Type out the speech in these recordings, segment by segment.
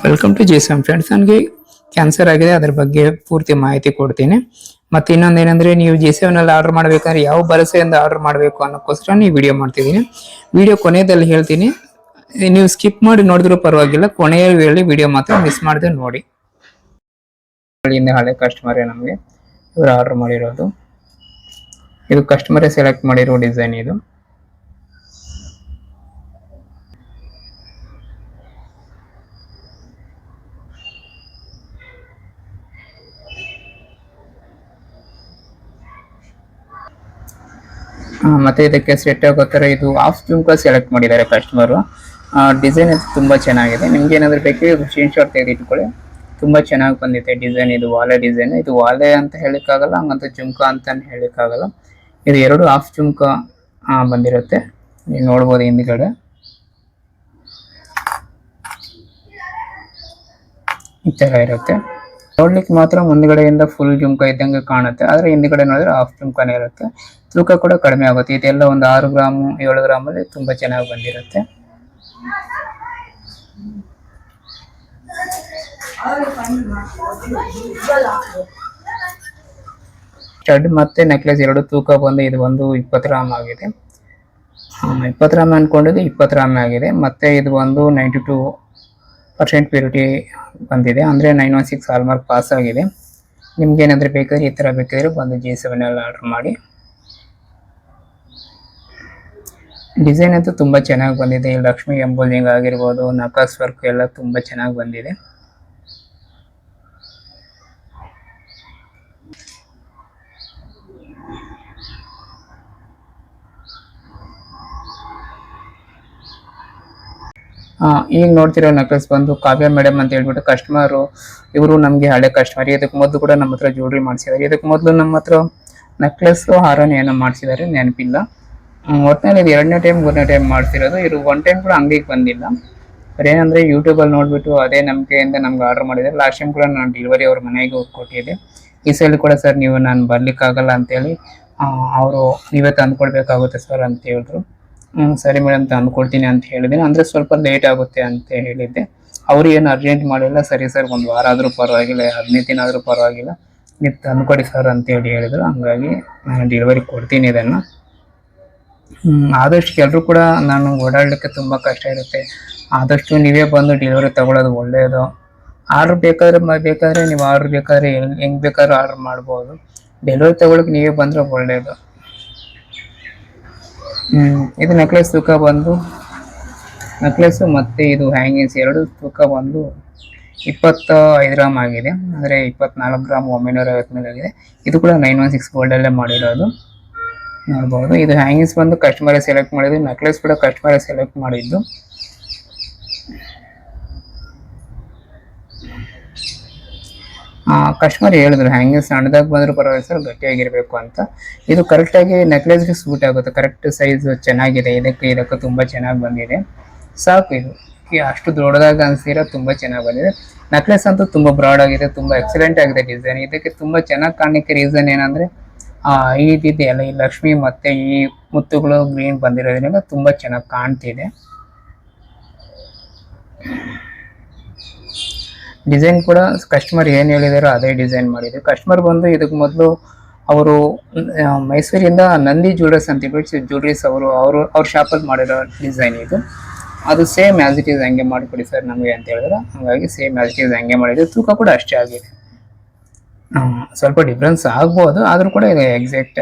Welcome to ಜೇಸಮ್ friends. ನನಗೆ cancer ಆಗಿದೆ, ಅದ್ರ ಬಗ್ಗೆ ಪೂರ್ತಿ ಮಾಹಿತಿ ಕೊಡ್ತೀನಿ. ಮತ್ತೆ ಇನ್ನೊಂದೇನೆಂದ್ರೆ, ನೀವು ಜೇಸಮ್ನಲ್ಲಿ ಆರ್ಡರ್ ಮಾಡಬೇಕಾದ್ರೆ ಯಾವ ಭರವಸೆಯಿಂದ ಆರ್ಡರ್ ಮಾಡಬೇಕು ಅನ್ನೋಕ್ಕೋಸ್ಕರ ಈ ವಿಡಿಯೋ ಮಾಡ್ತಿದ್ದೀನಿ. ವಿಡಿಯೋ ಕೊನೆಯಲ್ಲಿ ಹೇಳ್ತೀನಿ, ನೀವು ಸ್ಕಿಪ್ ಮಾಡಿ ನೋಡಿದ್ರೂ ಪರವಾಗಿಲ್ಲ, ಕೊನೆಯ ವೇಳೆ ವಿಡಿಯೋ ಮಾತ್ರ ಮಿಸ್ ಮಾಡದೆ ನೋಡಿ. ಹಳೆ ಕಸ್ಟಮರೇ ನಮಗೆ ಇವರು ಆರ್ಡರ್ ಮಾಡಿರೋದು. ಇದು ಕಸ್ಟಮರೇ ಸೆಲೆಕ್ಟ್ ಮಾಡಿರೋ ಡಿಸೈನ್ ಇದು. ಮತ್ತೆ ಇದಕ್ಕೆ ಸೆಟ್ ಆಗೋ ಥರ ಇದು ಹಾಫ್ ಜುಮ್ಕಾ ಸೆಲೆಕ್ಟ್ ಮಾಡಿದ್ದಾರೆ ಕಸ್ಟಮರು. ಡಿಸೈನ್ ಅದು ತುಂಬ ಚೆನ್ನಾಗಿದೆ. ನಿಮ್ಗೆ ಏನಾದರೂ ಬೇಕು ಸ್ಕ್ರೀನ್ ಶಾಟ್ ತೆಗೆದಿಟ್ಕೊಳ್ಳಿ. ತುಂಬ ಚೆನ್ನಾಗಿ ಬಂದಿದೆ ಡಿಸೈನ್. ಇದು ವಾಲೆ ಡಿಸೈನ್. ಇದು ವಾಲೆ ಅಂತ ಹೇಳಿಕ್ಕಾಗಲ್ಲ, ಹಂಗಂತ ಜುಮ್ಕಾ ಅಂತ ಹೇಳಿಕ್ಕಾಗಲ್ಲ. ಇದು ಎರಡು ಹಾಫ್ ಜುಮ್ಕಾ ಬಂದಿರುತ್ತೆ. ನೀವು ನೋಡ್ಬೋದು ಹಿಂದ್ಗಡೆ ಈ ಥರ ಇರುತ್ತೆ. ನೋಡ್ಲಿಕ್ಕೆ ಮಾತ್ರ ಮುಂದ್ಗಡೆಯಿಂದ ಫುಲ್ ಜುಮ್ಕಾ ಇದ್ದಂಗೆ ಕಾಣುತ್ತೆ, ಆದರೆ ಹಿಂದ್ಗಡೆ ನೋಡಿದ್ರೆ ಹಾಫ್ ಜುಮ್ಕಾನೇ ಇರುತ್ತೆ. ತೂಕ ಕೂಡ ಕಡಿಮೆ ಆಗುತ್ತೆ. ಇದೆಲ್ಲ ಒಂದು 6 ಗ್ರಾಮು 7 ಗ್ರಾಮಲ್ಲಿ ತುಂಬ ಚೆನ್ನಾಗಿ ಬಂದಿರುತ್ತೆ. ಸ್ಟಡ್ ಮತ್ತೆ ನೆಕ್ಲೆಸ್ ಎರಡು ತೂಕ ಬಂದು ಇದು ಒಂದು 20 ಗ್ರಾಮ್ ಆಗಿದೆ. 20 ಗ್ರಾಮ್ ಅನ್ಕೊಂಡಿದ್ದು 20 ಗ್ರಾಮ್ ಆಗಿದೆ. ಮತ್ತೆ ಇದು ಒಂದು 92% ಪ್ಯೂರಿಟಿ ಬಂದಿದೆ, ಅಂದರೆ 916 ಹಾಲ್ಮಾರ್ಕ್ ಪಾಸ್ ಆಗಿದೆ. ನಿಮ್ಗೆ ಏನಾದರೂ ಬೇಕಾದ್ರೆ ಈ ಥರ ಬೇಕಾದ್ರೆ ಬಂದು G7 ಅಲ್ಲಿ ಆರ್ಡರ್ ಮಾಡಿ. ಡಿಸೈನ್ ಅಂತೂ ತುಂಬ ಚೆನ್ನಾಗಿ ಬಂದಿದೆ. ಲಕ್ಷ್ಮಿ ಎಂಬೋಲಿಂಗ್ ಆಗಿರ್ಬೋದು, ನಕಾಸ್ ವರ್ಕ್ ಎಲ್ಲ ತುಂಬ ಚೆನ್ನಾಗಿ ಬಂದಿದೆ. ಈಗ ನೋಡ್ತಿರೋ ನೆಕ್ಲೆಸ್ ಬಂದು ಕಾವ್ಯ ಮೇಡಮ್ ಅಂತ ಹೇಳ್ಬಿಟ್ಟು ಕಸ್ಟಮರು. ಇವರು ನಮಗೆ ಹಳೆ ಕಸ್ಟಮರ್. ಇದಕ್ಕೆ ಮೊದಲು ಕೂಡ ನಮ್ಮ ಹತ್ರ ಜ್ಯುವೆಲ್ರಿ ಮಾಡಿಸಿದ್ದಾರೆ. ಇದಕ್ಕೆ ಮೊದಲು ನಮ್ಮ ಹತ್ರ ನೆಕ್ಲೆಸ್ ಹಾರನ ಏನೋ ಮಾಡಿಸಿದ್ದಾರೆ, ನೆನಪಿಲ್ಲ. ಒಟ್ಟಿನಲ್ಲಿ ಇದು 2ನೇ ಟೈಮ್ 3ನೇ ಟೈಮ್ ಮಾಡ್ತಿರೋದು. ಇವರು 1 ಟೈಮ್ ಕೂಡ ಅಂಗಡಿಗೆ ಬಂದಿಲ್ಲ. ಏನಂದ್ರೆ ಯೂಟ್ಯೂಬಲ್ಲಿ ನೋಡ್ಬಿಟ್ಟು ಅದೇ ನಂಬಿಕೆಯಿಂದ ನಮ್ಗೆ ಆರ್ಡರ್ ಮಾಡಿದ್ದಾರೆ. ಲಾಸ್ಟ್ ಟೈಮ್ ಕೂಡ ನಾನು ಡೆಲಿವರಿ ಅವ್ರ ಮನೆಗೆ ಹೋಗಿ ಕೊಟ್ಟಿದ್ದೆ. ಈ ಸಲ ಕೂಡ ಸರ್ ನೀವು ನಾನು ಬರ್ಲಿಕ್ಕಾಗಲ್ಲ ಅಂತೇಳಿ ಅವರು ನೀವೇ ತಂದುಕೊಡ್ಬೇಕಾಗುತ್ತೆ ಸರ್ ಅಂತ ಹೇಳಿದ್ರು. ಸರಿ ಮೇಡಮ್ ತಂದುಕೊಡ್ತೀನಿ ಅಂತ ಹೇಳಿದ್ದೀನಿ. ಅಂದರೆ ಸ್ವಲ್ಪ ಲೇಟ್ ಆಗುತ್ತೆ ಅಂತ ಹೇಳಿದ್ದೆ. ಅವರು ಏನು ಅರ್ಜೆಂಟ್ ಮಾಡಿಲ್ಲ. ಸರಿ ಸರ್, 1 ವಾರ ಆದರೂ ಪರವಾಗಿಲ್ಲ, 15 ದಿನ ಆದರೂ ಪರವಾಗಿಲ್ಲ, ನೀವು ತಂದುಕೊಡಿ ಸರ್ ಅಂತೇಳಿ ಹೇಳಿದ್ರು. ಹಂಗಾಗಿ ನಾನು ಡೆಲಿವರಿ ಕೊಡ್ತೀನಿ ಇದನ್ನು. ಆದಷ್ಟು ಎಲ್ಲರೂ ಕೂಡ ನಾನು ಓಡಾಡಲಿಕ್ಕೆ ತುಂಬ ಕಷ್ಟ ಇರುತ್ತೆ. ಆದಷ್ಟು ನೀವೇ ಬಂದು ಡೆಲಿವರಿ ತಗೊಳ್ಳೋದು ಒಳ್ಳೆಯದು. ಆರ್ಡ್ರ್ ಬೇಕಾದರೆ ನೀವು ಆರ್ಡ್ರ್ ಬೇಕಾದ್ರೆ ಹೆಂಗೆ ಬೇಕಾದ್ರೂ ಆರ್ಡ್ರ್ ಮಾಡ್ಬೋದು. ಡೆಲಿವರಿ ತಗೊಳ್ಳೋಕೆ ನೀವೇ ಬಂದರೆ ಒಳ್ಳೆಯದು. ಇದು ನೆಕ್ಲೆಸ್ ತೂಕ ಬಂದು ನೆಕ್ಲೆಸ್ಸು ಮತ್ತು ಇದು ಹ್ಯಾಂಗಿಂಗ್ಸ್ ಎರಡು ತೂಕ ಬಂದು 25 ಗ್ರಾಮ್ ಆಗಿದೆ, ಅಂದರೆ 24 ಗ್ರಾಮ್ 950 ಮೇಲೆ ಆಗಿದೆ. ಇದು ಕೂಡ 916 ಗೋಲ್ಡಲ್ಲೇ ಮಾಡಿರೋದು, ನೋಡ್ಬೋದು. ಇದು ಹ್ಯಾಂಗಿಂಗ್ಸ್ ಬಂದು ಕಸ್ಟಮರೇ ಸೆಲೆಕ್ಟ್ ಮಾಡಿದ್ದು. ನೆಕ್ಲೆಸ್ ಕೂಡ ಕಸ್ಟಮರೇ ಸೆಲೆಕ್ಟ್ ಮಾಡಿದ್ದು. ಕಸ್ಟಮರ್ ಹೇಳಿದ್ರು ಹ್ಯಾಂಗಿಂಗ್ಸ್ ಸಣ್ಣದಾಗ ಬಂದರೂ ಪರವಾಗಿಲ್ಲ ಸರ್, ಗಟ್ಟಿಯಾಗಿರಬೇಕು ಅಂತ. ಇದು ಕರೆಕ್ಟಾಗಿ ನೆಕ್ಲೆಸ್ಗೆ ಸೂಟ್ ಆಗುತ್ತೆ. ಕರೆಕ್ಟ್ ಸೈಜ್ ಚೆನ್ನಾಗಿದೆ. ಇದಕ್ಕೆ ತುಂಬ ಚೆನ್ನಾಗಿ ಬಂದಿದೆ. ಸಾಕು, ಇದು ಅಷ್ಟು ದೊಡ್ಡದಾಗಿ ಅನಿಸಿರೋ ತುಂಬ ಚೆನ್ನಾಗಿ ಬಂದಿದೆ. ನೆಕ್ಲೆಸ್ ಅಂತೂ ತುಂಬ ಬ್ರಾಡ್ ಆಗಿದೆ, ತುಂಬ ಎಕ್ಸಲೆಂಟ್ ಆಗಿದೆ ಡಿಸೈನ್. ಇದಕ್ಕೆ ತುಂಬ ಚೆನ್ನಾಗಿ ಕಾಣಲಿಕ್ಕೆ ರೀಸನ್ ಏನಂದರೆ ಇದೆಯಲ್ಲ, ಈ ಲಕ್ಷ್ಮಿ ಮತ್ತು ಈ ಮುತ್ತುಗಳು ಗ್ರೀನ್ ಬಂದಿರೋದ್ರಿಂದ ತುಂಬ ಚೆನ್ನಾಗಿ ಕಾಣ್ತಿದೆ. ಡಿಸೈನ್ ಕೂಡ ಕಸ್ಟಮರ್ ಏನು ಹೇಳಿದಾರೋ ಅದೇ ಡಿಸೈನ್ ಮಾಡಿದೆ. ಕಸ್ಟಮರ್ ಬಂದು ಇದಕ್ಕೆ ಮೊದಲು ಅವರು ಮೈಸೂರಿಂದ ನಂದಿ ಜ್ಯುವೆಲರ್ಸ್ ಅಂತ ಹೇಳ್ಬಿಟ್ಟು ಜ್ಯುವೆಲರೀಸ್ ಅವ್ರ ಶಾಪಲ್ಲಿ ಮಾಡಿರೋ ಡಿಸೈನ್ ಇದು. ಅದು ಸೇಮ್ ಆ್ಯಸ್ ಇಟ್ ಈಸ್ ಹಂಗೆ ಮಾಡಿಕೊಡಿ ಸರ್ ನಮಗೆ ಅಂತ ಹೇಳಿದ್ರೆ, ಹಾಗಾಗಿ ಸೇಮ್ ಆ್ಯಸ್ ಇಟ್ ಈಸ್ ಹಂಗೆ ಮಾಡಿದೆ. ತೂಕ ಕೂಡ ಅಷ್ಟೇ ಆಗಿದೆ. ಸ್ವಲ್ಪ ಡಿಫ್ರೆನ್ಸ್ ಆಗ್ಬೋದು, ಆದರೂ ಕೂಡ ಇದು ಎಕ್ಸಾಕ್ಟ್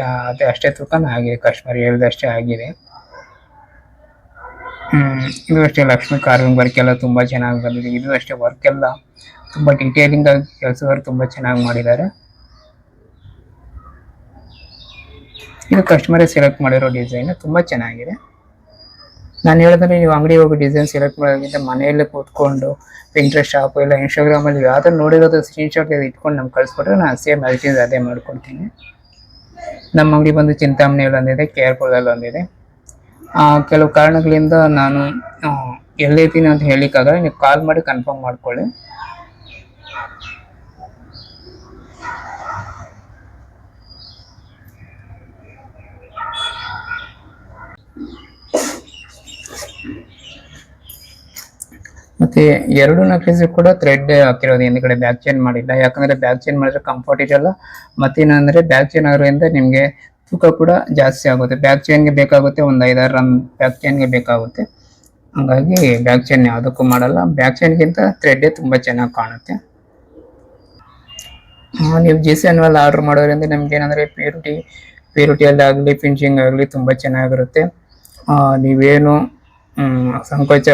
ಅಷ್ಟೇ ತೂಕನೇ ಆಗಿದೆ. ಕಸ್ಟಮರ್ ಹೇಳಿದಷ್ಟೇ ಆಗಿದೆ. ಇದು ಅಷ್ಟೇ ಲಕ್ಷ್ಮಿ ಕಾರ್ವಿಂಗ್ ವರ್ಕ್ ಎಲ್ಲ ತುಂಬ ಚೆನ್ನಾಗಿ ಬಂದಿದೆ. ಇದು ಅಷ್ಟೇ ವರ್ಕ್ ಎಲ್ಲ ತುಂಬ ಡೀಟೇಲಿಂಗ್ ಆಗಿ ಕೆಲಸವರು ತುಂಬ ಚೆನ್ನಾಗಿ ಮಾಡಿದ್ದಾರೆ. ಇದು ಕಸ್ಟಮರೇ ಸೆಲೆಕ್ಟ್ ಮಾಡಿರೋ ಡಿಸೈನ್ ತುಂಬ ಚೆನ್ನಾಗಿದೆ. ನಾನು ಹೇಳಿದ್ರೆ ನೀವು ಅಂಗಡಿ ಹೋಗಿ ಡಿಸೈನ್ ಸೆಲೆಕ್ಟ್ ಮಾಡೋದಕ್ಕಿಂತ ಮನೆಯಲ್ಲೇ ಕೂತ್ಕೊಂಡು ಪಿಂಟ್ರೆಸ್ಟ್ ಶಾಪು ಇಲ್ಲ ಇನ್ಸ್ಟಾಗ್ರಾಮಲ್ಲಿ ಯಾವ್ದಾರು ನೋಡಿರೋದು ಸ್ಕ್ರೀನ್ ಶಾಟ್ ಇಟ್ಕೊಂಡು ನಮ್ಗೆ ಕಳಿಸ್ಕೊಟ್ರೆ ನಾನು ಸೇಮ್ ಆ್ಯಕ್ಟಿವ್ ಅದೇ ಮಾಡ್ಕೊಡ್ತೀನಿ. ನಮ್ಮ ಅಂಗಡಿ ಬಂದು ಚಿಂತಾಮಣಿಯಲ್ಲಿ ಒಂದಿದೆ, ಕೇರ್ಪುರದಲ್ಲಿ ಒಂದಿದೆ. ಕೆಲವು ಕಾರಣಗಳಿಂದ ನಾನು ಎಲ್ಲಿದ್ದೀನಿ ಅಂತ ಹೇಳಿಕ್ಕಾಗಲ್ಲ. ನೀವು ಕಾಲ್ ಮಾಡಿ ಕನ್ಫರ್ಮ್ ಮಾಡ್ಕೊಳ್ಳಿ. ಮತ್ತೆ ಎರಡು ನೆಕ್ಲೆಸ್ ಕೂಡ ಥ್ರೆಡ್ ಹಾಕಿರೋದು, ಹಿಂದ್ಗಡೆ ಬ್ಯಾಕ್ ಚೈನ್ ಮಾಡಿಲ್ಲ. ಯಾಕಂದ್ರೆ ಬ್ಯಾಕ್ ಚೈನ್ ಮಾಡಿದ್ರೆ ಕಂಫರ್ಟ್ ಇರಲ್ಲ. ಮತ್ತೇನಂದ್ರೆ ಬ್ಯಾಕ್ ಚೈನ್ ಆಗೋದ್ರಿಂದ ನಿಮ್ಗೆ ತೂಕ ಕೂಡ ಜಾಸ್ತಿ ಆಗುತ್ತೆ. ಬ್ಯಾಕ್ ಚೈನ್ಗೆ ಬೇಕಾಗುತ್ತೆ ಒಂದು 5-6 ರನ್ ಬ್ಯಾಕ್ ಚೈನ್ಗೆ ಬೇಕಾಗುತ್ತೆ. ಹಂಗಾಗಿ ಬ್ಯಾಕ್ ಚೈನ್ ಯಾವುದಕ್ಕೂ ಮಾಡಲ್ಲ. ಬ್ಯಾಕ್ ಚೈನ್ಗಿಂತ ಥ್ರೆಡ್ಡೇ ತುಂಬಾ ಚೆನ್ನಾಗಿ ಕಾಣುತ್ತೆ. ನೀವು GC ಆರ್ಡರ್ ಮಾಡೋದ್ರಿಂದ ನಿಮ್ಗೆ ಏನಂದ್ರೆ ಪ್ಯೂರಿಟಿಯಲ್ಲಿ ಆಗಲಿ ಫಿನಿಶಿಂಗ್ ಆಗಲಿ ತುಂಬಾ ಚೆನ್ನಾಗಿರುತ್ತೆ. ನೀವೇನು ಸಂಕೋಚ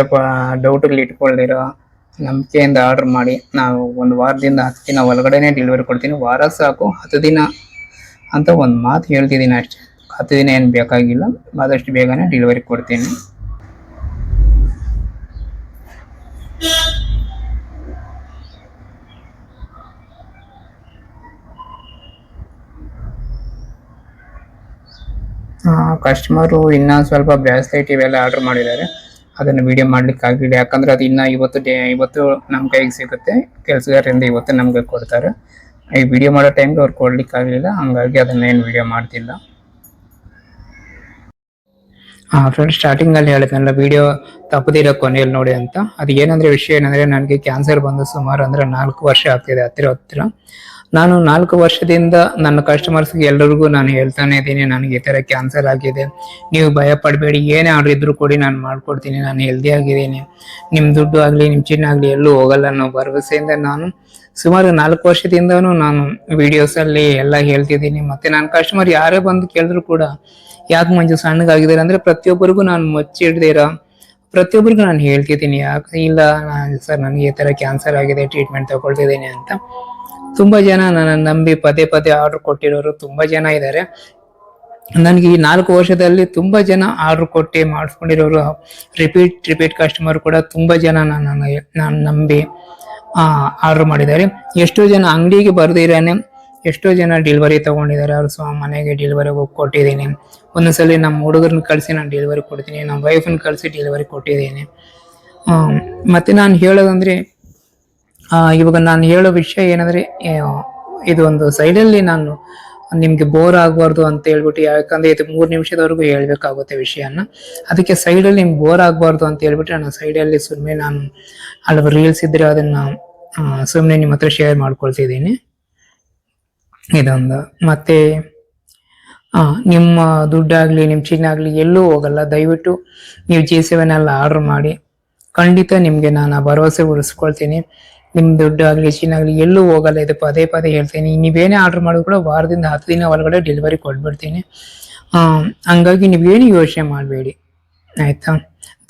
ಡೌಟ್ಗಳು ಇಟ್ಕೊಳ್ದಿರೋ ನಂಬಿಕೆಯಿಂದ ಆರ್ಡರ್ ಮಾಡಿ. ನಾವು ಒಂದು ವಾರದಿಂದ 10 ದಿನ ಒಳಗಡೆನೆ ಡೆಲಿವರಿ ಕೊಡ್ತೀನಿ. ವಾರ ಸಾಕು, 10 ದಿನ ಅಂತ ಒಂದು ಮಾತು ಹೇಳ್ತಿದ್ದೀನಿ ಅಷ್ಟೇ. 10 ದಿನ ಏನು ಬೇಕಾಗಿಲ್ಲ, ಆದಷ್ಟು ಬೇಗನೆ ಡೆಲಿವರಿ ಕೊಡ್ತೀನಿ. ಕಸ್ಟಮರು ಇನ್ನೂ ಸ್ವಲ್ಪ ಬ್ರಾಸ್ಲೆಟ್ ಇವೆಲ್ಲ ಆರ್ಡರ್ ಮಾಡಿದ್ದಾರೆ. ಅದನ್ನು ವಿಡಿಯೋ ಮಾಡ್ಲಿಕ್ಕೆ ಆಗಿಲ್ಲ, ಯಾಕಂದ್ರೆ ಅದು ಇನ್ನ ಇವತ್ತು ನಮ್ಮ ಕೈಗೆ ಸಿಗುತ್ತೆ. ಕೆಲಸಗಾರರಿಂದ ಇವತ್ತು ನಮ್ಗೆ ಕೊಡ್ತಾರೆ. ಈ ವಿಡಿಯೋ ಮಾಡೋ ಟೈಮ್ಗೆ ಅವ್ರು ಕೊಡ್ಲಿಕ್ಕೆ ಆಗಲಿಲ್ಲ, ಹಂಗಾಗಿ ಅದನ್ನೇನು ವಿಡಿಯೋ ಮಾಡ್ತಿಲ್ಲ. ಫ್ರೆಂಡ್ಸ್, ಸ್ಟಾರ್ಟಿಂಗ್ ಅಲ್ಲಿ ಹೇಳಿದ್ನಲ್ಲ ವಿಡಿಯೋ ತಪ್ಪದಿರೋ ಕೊನೆಯಲ್ಲಿ ನೋಡಿ ಅಂತ. ಅದು ಏನಂದ್ರೆ ವಿಷಯ ಏನಂದ್ರೆ, ನನಗೆ ಕ್ಯಾನ್ಸರ್ ಬಂದು ಸುಮಾರು ಅಂದ್ರೆ 4 ವರ್ಷ ಆಗ್ತಿದೆ ಹತ್ತಿರ. ನಾನು 4 ವರ್ಷದಿಂದ ನನ್ನ ಕಸ್ಟಮರ್ಸ್ಗೆ ಎಲ್ಲರಿಗೂ ನಾನು ಹೇಳ್ತಾನೆ ಇದ್ದೀನಿ, ನನಗೆ ಈ ತರ ಕ್ಯಾನ್ಸರ್ ಆಗಿದೆ, ನೀವು ಭಯ ಪಡಬೇಡಿ, ಏನೇ ಆರ್ಡರ್ ಇದ್ರು ಕೊಡಿ, ನಾನು ಮಾಡ್ಕೊಡ್ತೀನಿ, ನಾನು ಹೆಲ್ದಿ ಆಗಿದ್ದೀನಿ, ನಿಮ್ ದುಡ್ಡು ಆಗ್ಲಿ ನಿಮ್ ಚಿನ್ನ ಆಗ್ಲಿ ಎಲ್ಲೂ ಹೋಗಲ್ಲ ಅನ್ನೋ ಭರವಸೆಯಿಂದ ನಾನು ಸುಮಾರು 4 ವರ್ಷದಿಂದನೂ ನಾನು ವಿಡಿಯೋಸ್ ಅಲ್ಲಿ ಎಲ್ಲ ಹೇಳ್ತಿದ್ದೀನಿ. ಮತ್ತೆ ನನ್ನ ಕಸ್ಟಮರ್ ಯಾರೇ ಬಂದು ಕೇಳಿದ್ರು ಕೂಡ, ಯಾಕೆ ಮಂಜು ಸಣ್ಣಗಾಗಿದ್ದಾರೆ ಅಂದ್ರೆ ಪ್ರತಿಯೊಬ್ಬರಿಗೂ ನಾನು ಮುಚ್ಚಿಡ್ದಿರ ಪ್ರತಿಯೊಬ್ಬರಿಗೂ ನಾನು ಹೇಳ್ತಿದ್ದೀನಿ. ಯಾಕೆ ಇಲ್ಲ ಸರ್, ನನಗೆ ಈ ತರ ಕ್ಯಾನ್ಸರ್ ಆಗಿದೆ, ಟ್ರೀಟ್ಮೆಂಟ್ ತಗೊಳ್ತಿದ್ದೀನಿ ಅಂತ. ತುಂಬಾ ಜನ ನನ್ನ ನಂಬಿ ಪದೇ ಆರ್ಡರ್ ಕೊಟ್ಟಿರೋರು ತುಂಬಾ ಜನ ಇದ್ದಾರೆ. ನನಗೆ ಈ 4 ವರ್ಷದಲ್ಲಿ ತುಂಬಾ ಜನ ಆರ್ಡರ್ ಕೊಟ್ಟು ಮಾಡಿಸ್ಕೊಂಡಿರೋರು, ರಿಪೀಟ್ ಕಸ್ಟಮರ್ ಕೂಡ ತುಂಬಾ ಜನ ನಾನು ನಂಬಿ ಆರ್ಡರ್ ಮಾಡಿದ್ದಾರೆ. ಎಷ್ಟೋ ಜನ ಅಂಗಡಿಗೆ ಬರ್ದಿರಾನೆ ಎಷ್ಟೋ ಜನ ಡೆಲಿವರಿ ತಗೊಂಡಿದ್ದಾರೆ. ಅವ್ರ ಮನೆಗೆ ಡೆಲಿವರಿ ಹೋಗಿ ಕೊಟ್ಟಿದ್ದೀನಿ. ಒಂದೊಂದ್ಸಲಿ ನಮ್ಮ ಹುಡುಗರನ್ನ ಕಳಿಸಿ ನಾನು ಡೆಲಿವರಿ ಕೊಡ್ತೀನಿ, ನಮ್ಮ ವೈಫ್ನ ಕಳಿಸಿ ಡೆಲಿವರಿ ಕೊಟ್ಟಿದ್ದೀನಿ. ಮತ್ತೆ ನಾನು ಹೇಳೋದಂದ್ರೆ, ಇವಾಗ ನಾನು ಹೇಳೋ ವಿಷಯ ಏನಂದ್ರೆ, ಇದು ಒಂದು ಸೈಡಲ್ಲಿ ನಾನು ನಿಮ್ಗೆ ಬೋರ್ ಆಗಬಾರ್ದು ಅಂತ ಹೇಳ್ಬಿಟ್ಟು, ಯಾಕಂದ್ರೆ ಇದು 3 ನಿಮಿಷದವರೆಗೂ ಹೇಳ್ಬೇಕಾಗುತ್ತೆ ವಿಷಯನ. ಅದಕ್ಕೆ ಸೈಡಲ್ಲಿ ನಿಮ್ಗೆ ಬೋರ್ ಆಗಬಾರ್ದು ಅಂತ ಹೇಳ್ಬಿಟ್ಟು ನಾನು ಸೈಡಲ್ಲಿ ಸುಮ್ಮನೆ ನಾನು ಹಲವು ರೀಲ್ಸ್ ಇದ್ರೆ ಅದನ್ನ ಸುಮ್ಮನೆ ನಿಮ್ಮ ಹತ್ರ ಶೇರ್ ಮಾಡ್ಕೊಳ್ತಿದ್ದೀನಿ. ಇದೊಂದು. ಮತ್ತೆ ನಿಮ್ಮ ದುಡ್ಡಾಗ್ಲಿ ನಿಮ್ಮ ಚಿನ್ನ ಆಗ್ಲಿ ಎಲ್ಲೂ ಹೋಗಲ್ಲ. ದಯವಿಟ್ಟು ನೀವು G7 ಆರ್ಡರ್ ಮಾಡಿ, ಖಂಡಿತ ನಿಮ್ಗೆ ನಾನು ಆ ಭರವಸೆ ಉಳಿಸ್ಕೊಳ್ತೀನಿ. ನಿಮ್ ದುಡ್ಡು ಆಗ್ಲಿ ಚಿನ್ನ ಆಗ್ಲಿ ಎಲ್ಲೂ ಹೋಗಲ್ಲ. ಇದು ಪದೇ ಹೇಳ್ತೀನಿ. ನೀವೇನೇ ಆರ್ಡರ್ ಮಾಡೋದು ಕೂಡ ವಾರದಿಂದ 10 ದಿನ ಒಳಗಡೆ ಡೆಲಿವರಿ ಕೊಟ್ಬಿಡ್ತೀನಿ. ಹಂಗಾಗಿ ನೀವೇನು ಯೋಚನೆ ಮಾಡಬೇಡಿ, ಆಯ್ತಾ?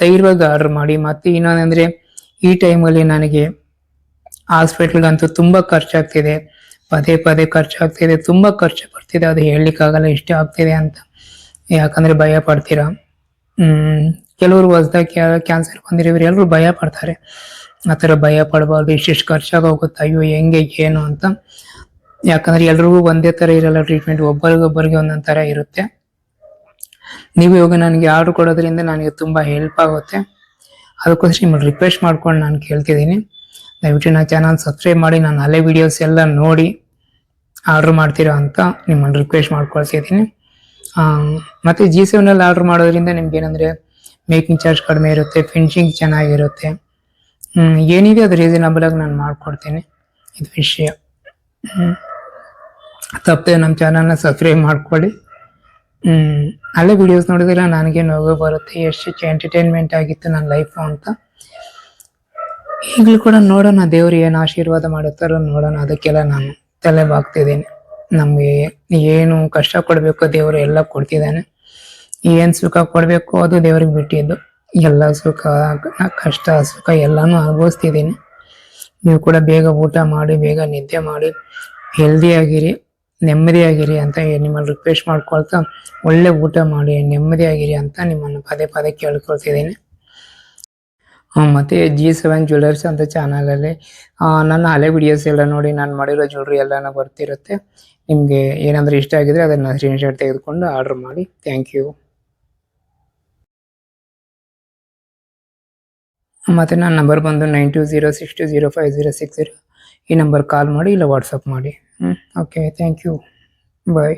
ಧೈರ್ಯವಾಗಿ ಆರ್ಡರ್ ಮಾಡಿ. ಮತ್ತೆ ಇನ್ನೊಂದಂದ್ರೆ, ಈ ಟೈಮಲ್ಲಿ ನನಗೆ ಹಾಸ್ಪಿಟ್ಲ್ಗಂತೂ ತುಂಬಾ ಖರ್ಚಾಗ್ತಿದೆ, ಪದೇ ಖರ್ಚಾಗ್ತಿದೆ, ತುಂಬಾ ಖರ್ಚು ಬರ್ತಿದೆ. ಅದು ಹೇಳಲಿಕ್ಕಾಗಲ್ಲ ಇಷ್ಟೇ ಆಗ್ತಿದೆ ಅಂತ. ಯಾಕಂದ್ರೆ ಭಯ ಪಡ್ತೀರಾ. ಕೆಲವರು ಹೊಸದಾಗಿ ಕ್ಯಾನ್ಸರ್ ಬಂದಿರೋರು ಎಲ್ಲರೂ ಭಯ ಪಡ್ತಾರೆ. ಆತರ ಭಯ ಪಡಬಾರ್ದು. ಇಷ್ಟಿಷ್ಟು ಖರ್ಚಾಗೋಗುತ್ತೆ, ಅಯ್ಯೋ ಹೆಂಗೆ ಏನು ಅಂತ. ಯಾಕಂದ್ರೆ ಎಲ್ರಿಗೂ ಒಂದೇ ತರ ಇರಲ್ಲ ಟ್ರೀಟ್ಮೆಂಟ್, ಒಬ್ಬರಿಗೊಬ್ಬರಿಗೆ ಒಂದೊಂದ್ ತರ ಇರುತ್ತೆ. ನೀವು ಇವಾಗ ನನಗೆ ಆರ್ಡರ್ ಕೊಡೋದ್ರಿಂದ ನನಗೆ ತುಂಬಾ ಹೆಲ್ಪ್ ಆಗುತ್ತೆ. ಅದಕ್ಕೋಸ್ಕರ ನಿಮ್ಮನ್ನು ರಿಕ್ವೆಸ್ಟ್ ಮಾಡ್ಕೊಂಡು ನಾನು ಕೇಳ್ತಿದ್ದೀನಿ, ದಯವಿಟ್ಟು ನನ್ನ ಚಾನಲ್ ಸಬ್ಸ್ಕ್ರೈಬ್ ಮಾಡಿ, ನಾನು ಹಳೆ ವಿಡಿಯೋಸ್ ಎಲ್ಲ ನೋಡಿ ಆರ್ಡರ್ ಮಾಡ್ತೀರಾ ಅಂತ ನಿಮ್ಮನ್ನು ರಿಕ್ವೆಸ್ಟ್ ಮಾಡ್ಕೊಳ್ತಿದ್ದೀನಿ. ಮತ್ತೆ G7 ಆರ್ಡರ್ ಮಾಡೋದ್ರಿಂದ ನಿಮ್ಗೆ ಏನಂದ್ರೆ, ಮೇಕಿಂಗ್ ಚಾರ್ಜ್ ಕಡಿಮೆ ಇರುತ್ತೆ, ಫಿನಿಶಿಂಗ್ ಚೆನ್ನಾಗಿರುತ್ತೆ. ಏನಿದೆ ಅದು ರೀಸನಬಲ್ ಆಗಿ ನಾನು ಮಾಡ್ಕೊಡ್ತೀನಿ. ಇದು ವಿಷಯ. ತಪ್ಪದೆ ನಮ್ಮ ಚಾನಲ್ನ ಸಬ್ಸ್ಕ್ರೈಬ್ ಮಾಡ್ಕೊಳ್ಳಿ. ಅಲ್ಲೇ ವಿಡಿಯೋಸ್ ನೋಡಿದ್ರೆ ನನಗೆ ನೋವು ಬರುತ್ತೆ, ಎಷ್ಟು ಎಂಟರ್ಟೈನ್ಮೆಂಟ್ ಆಗಿತ್ತು ನನ್ನ ಲೈಫ್ ಅಂತ. ಈಗಲೂ ಕೂಡ ನೋಡೋಣ, ದೇವ್ರು ಏನು ಆಶೀರ್ವಾದ ಮಾಡುತ್ತಾರೋ ನೋಡೋಣ. ಅದಕ್ಕೆಲ್ಲ ನಾನು ತಲೆ ಬಾಗ್ತಿದ್ದೀನಿ. ನಮ್ಗೆ ಏನು ಕಷ್ಟ ಕೊಡ್ಬೇಕು ದೇವರು ಎಲ್ಲ ಕೊಡ್ತಿದ್ದಾನೆ. ಏನ್ ಸುಖ ಕೊಡ್ಬೇಕು ಅದು ದೇವ್ರಿಗೆ ಬಿಟ್ಟಿದ್ದು. ಎಲ್ಲ ಸುಖ ಕಷ್ಟ ಸುಖ ಎಲ್ಲಾನು ಅನುಭವಿಸ್ತಿದ್ದೀನಿ. ನೀವು ಕೂಡ ಬೇಗ ಊಟ ಮಾಡಿ, ಬೇಗ ನಿದ್ದೆ ಮಾಡಿ, ಹೆಲ್ದಿ ಆಗಿರಿ, ನೆಮ್ಮದಿಯಾಗಿರಿ ಅಂತ ನಿಮ್ಮನ್ನು ರಿಕ್ವೆಸ್ಟ್ ಮಾಡ್ಕೊಳ್ತಾ, ಒಳ್ಳೆ ಊಟ ಮಾಡಿ ನೆಮ್ಮದಿಯಾಗಿರಿ ಅಂತ ನಿಮ್ಮನ್ನು ಪದೇ ಕೇಳ್ಕೊಳ್ತಿದ್ದೀನಿ. ಮತ್ತೆ G7 ಜ್ಯುವೆಲರ್ಸ್ ಅಂತ ಚಾನಲಲ್ಲಿ ನನ್ನ ಹಳೆ ವಿಡಿಯೋಸ್ ಎಲ್ಲ ನೋಡಿ, ನಾನು ಮಾಡಿರೋ ಜ್ಯುವೆಲ್ರಿ ಎಲ್ಲಾನು ಬರ್ತಿರುತ್ತೆ. ನಿಮಗೆ ಏನಾದರೂ ಇಷ್ಟ ಆಗಿದ್ರೆ ಅದನ್ನು ಸ್ಕ್ರೀನ್ಶಾಟ್ ತೆಗೆದುಕೊಂಡು ಆರ್ಡರ್ ಮಾಡಿ. Thank you. ಮತ್ತು ನನ್ನ ನಂಬರ್ ಬಂದು 9206205060. ಈ ನಂಬರ್ ಕಾಲ್ ಮಾಡಿ ಇಲ್ಲ ವಾಟ್ಸಪ್ ಮಾಡಿ. Okay, thank you, bye.